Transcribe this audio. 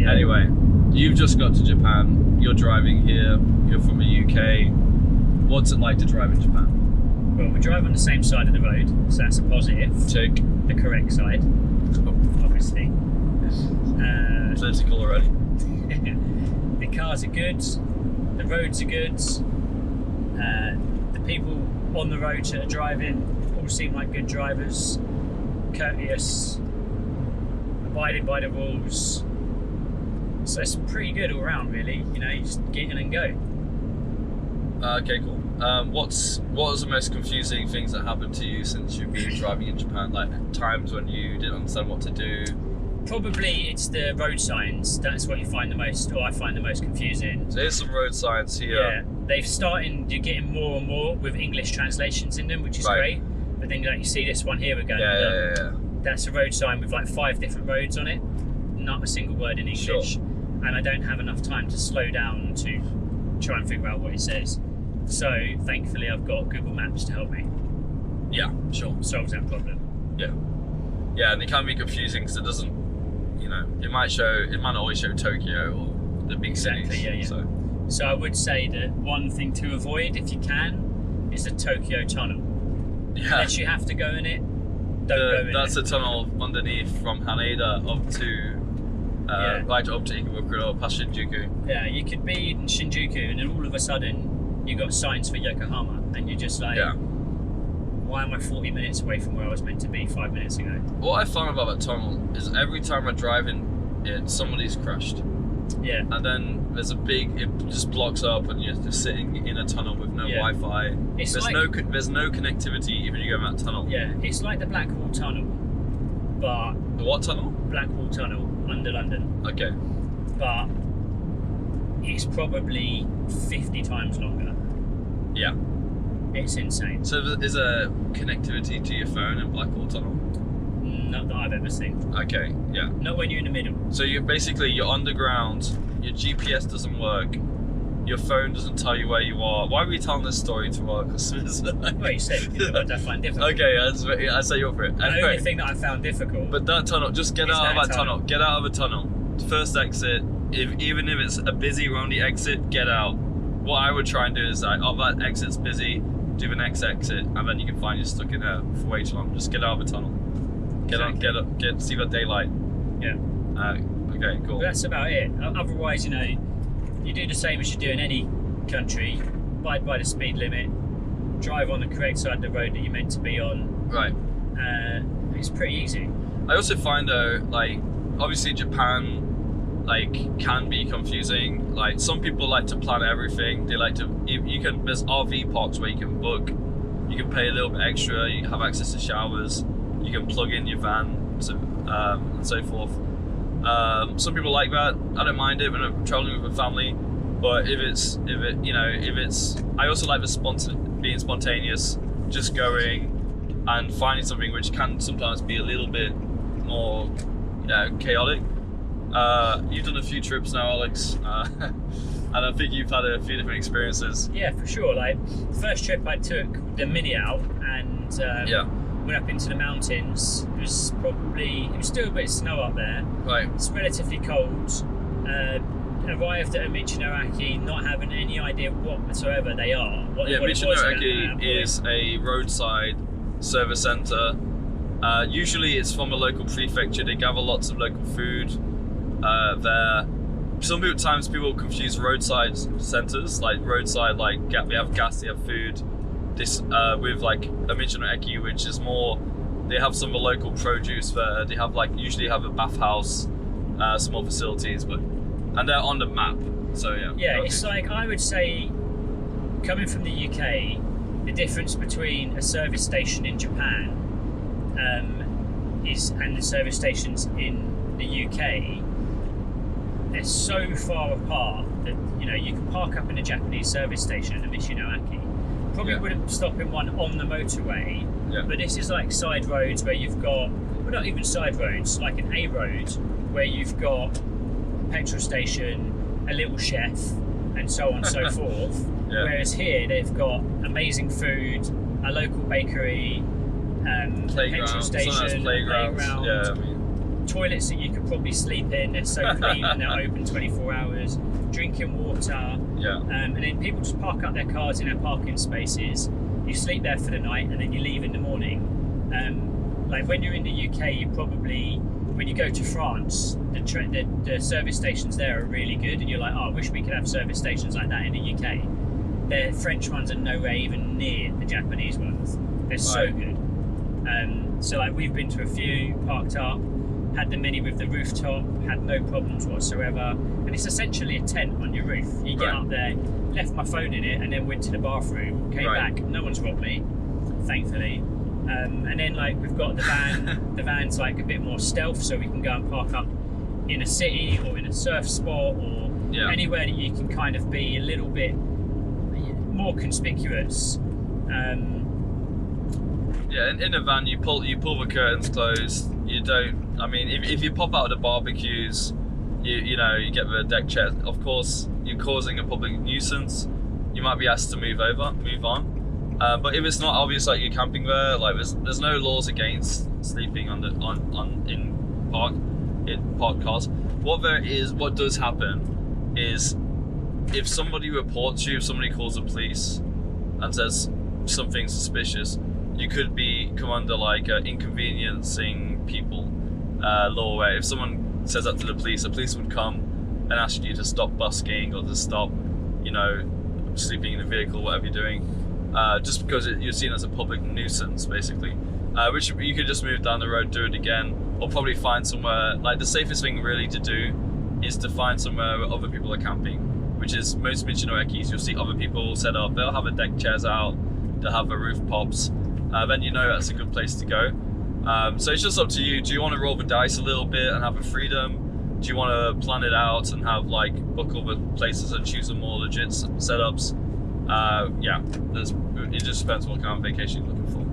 Yeah. Anyway, you've just got to Japan. You're driving here. You're from the UK. What's it like to drive in Japan? Well, we drive on the same side of the road, so that's a positive. Tick. The correct side, obviously. Political already. The cars are good. The roads are good. The people on the road that are driving all seem like good drivers, courteous, abiding by the rules. So it's pretty good all around, really. You know, you just get in and go. Okay, cool. What was the most confusing things that happened to you since you've been driving in Japan? Like times when you didn't understand what to do? Probably it's the road signs. That's what you find the most, or I find the most confusing. So here's some road signs here. Yeah, you're getting more and more with English translations in them, which is great. But then like, you see this one here, we're going, Yeah. that's a road sign with like 5 different roads on it. Not a single word in English. Sure. And I don't have enough time to slow down to try and figure out what it says. So thankfully I've got Google Maps to help me. Yeah, sure. Solves that problem. Yeah, and it can be confusing because it doesn't, you know, it might not always show Tokyo or the big cities. Yeah. So I would say that one thing to avoid, if you can, is the Tokyo tunnel. Yeah. Unless you have to go in it, don't go in it. That's a tunnel underneath from Haneda up to right up to Ikebukuro, past Shinjuku. Yeah, you could be in Shinjuku and then all of a sudden you got signs for Yokohama and you're just like, why am I 40 minutes away from where I was meant to be 5 minutes ago? What I found about that tunnel is every time I drive in it, somebody's crashed. Yeah. And then there's it just blocks up and you're just sitting in a tunnel with no Wi-Fi. There's no connectivity even if you go in that tunnel. Yeah, it's like the Blackwall Tunnel, but... The what tunnel? Blackwall Tunnel, under London. Okay. But it's probably 50 times longer. Yeah. It's insane. So is there connectivity to your phone in Blackwall Tunnel? Not that I've ever seen. Okay, yeah. Not when you're in the middle. So you're underground, your GPS doesn't work, your phone doesn't tell you where you are. Why are we telling this story to our customers? Well, you said what I find difficult. Okay, I say you're for it. The only thing that I found difficult. But that tunnel, just get out of that tunnel. Get out of a tunnel. First exit. Even if it's a busy roundy exit, get out. What I would try and do is that exit's busy, do the next exit, and then you can find you're stuck in there for way too long. Just get out of the tunnel. See that daylight. Yeah. Okay, cool. But that's about it. Otherwise, you know, you do the same as you do in any country. Abide by the speed limit. Drive on the correct side of the road that you're meant to be on. Right. It's pretty easy. I also find though, like, obviously Japan, like, can be confusing. Like, some people like to plan everything. They like to. There's RV parks where you can book. You can pay a little bit extra. You have access to showers. You can plug in your van, and so forth. Some people like that. I don't mind it when I'm traveling with a family. But I also like being spontaneous, just going and finding something which can sometimes be a little bit more chaotic. You've done a few trips now, Alex, and I think you've had a few different experiences. Yeah, for sure. Like, the first trip I took the Mini out and went up into the mountains. It was still a bit of snow up there. Right. It's relatively cold. Arrived at a Michinoeki not having any idea whatsoever they are. Michinoeki is a roadside service centre. Usually it's from a local prefecture. They gather lots of local food there. Sometimes people confuse roadside centres, like roadside, like we have gas, they have food. This with like a Michinoeki, which is more. They have some of the local produce there. They have usually have a bathhouse, some more facilities, and they're on the map. So yeah. Yeah, it's like, I would say, coming from the UK, the difference between a service station in Japan and the service stations in the UK, they're so far apart that, you know, you can park up in a Japanese service station at a Michinoeki. Probably wouldn't stop in one on the motorway, but this is like side roads where you've got, well, not even side roads, like an A road where you've got a petrol station, a little chef, and so on and so forth. Whereas here they've got amazing food, a local bakery, a petrol station, playground, toilets that you could probably sleep in. They're so clean and they're open 24 hours. Drinking water. Yeah. And then people just park up their cars in their parking spaces. You sleep there for the night and then you leave in the morning. Like when you're in the UK, you probably, when you go to France, the service stations there are really good, and you're like, oh, I wish we could have service stations like that in the UK. The French ones are nowhere even near the Japanese ones. They're so good. So like we've been to a few, parked up, had the Mini with the rooftop, had no problems whatsoever, and it's essentially a tent on your roof. You get up there, left my phone in it, and then went to the bathroom, came back, no one's robbed me, thankfully. And then like we've got the van. The van's like a bit more stealth, so we can go and park up in a city or in a surf spot or anywhere that you can kind of be a little bit more conspicuous. In a van, you pull the curtains closed. You don't. I mean, if you pop out of the barbecues, you get the deck chair. Of course, you're causing a public nuisance. You might be asked to move on. But if it's not obvious, like you're camping there, like there's no laws against sleeping in parked cars. What does happen is if somebody reports you, if somebody calls the police and says something suspicious, you could come under like inconveniencing people law. Where if someone says that to the police would come and ask you to stop busking or to stop, sleeping in a vehicle, whatever you're doing. Just because you're seen as a public nuisance, basically, which you could just move down the road, do it again, or probably find somewhere. Like the safest thing really to do is to find somewhere where other people are camping, which is most Michinoekis. You'll see other people set up. They'll have a deck chairs out. They'll have a roof pops. Then that's a good place to go. So it's just up to you. Do you want to roll the dice a little bit and have a freedom? Do you want to plan it out and have book all the places and choose the more legit setups? It just depends what kind of vacation you're looking for.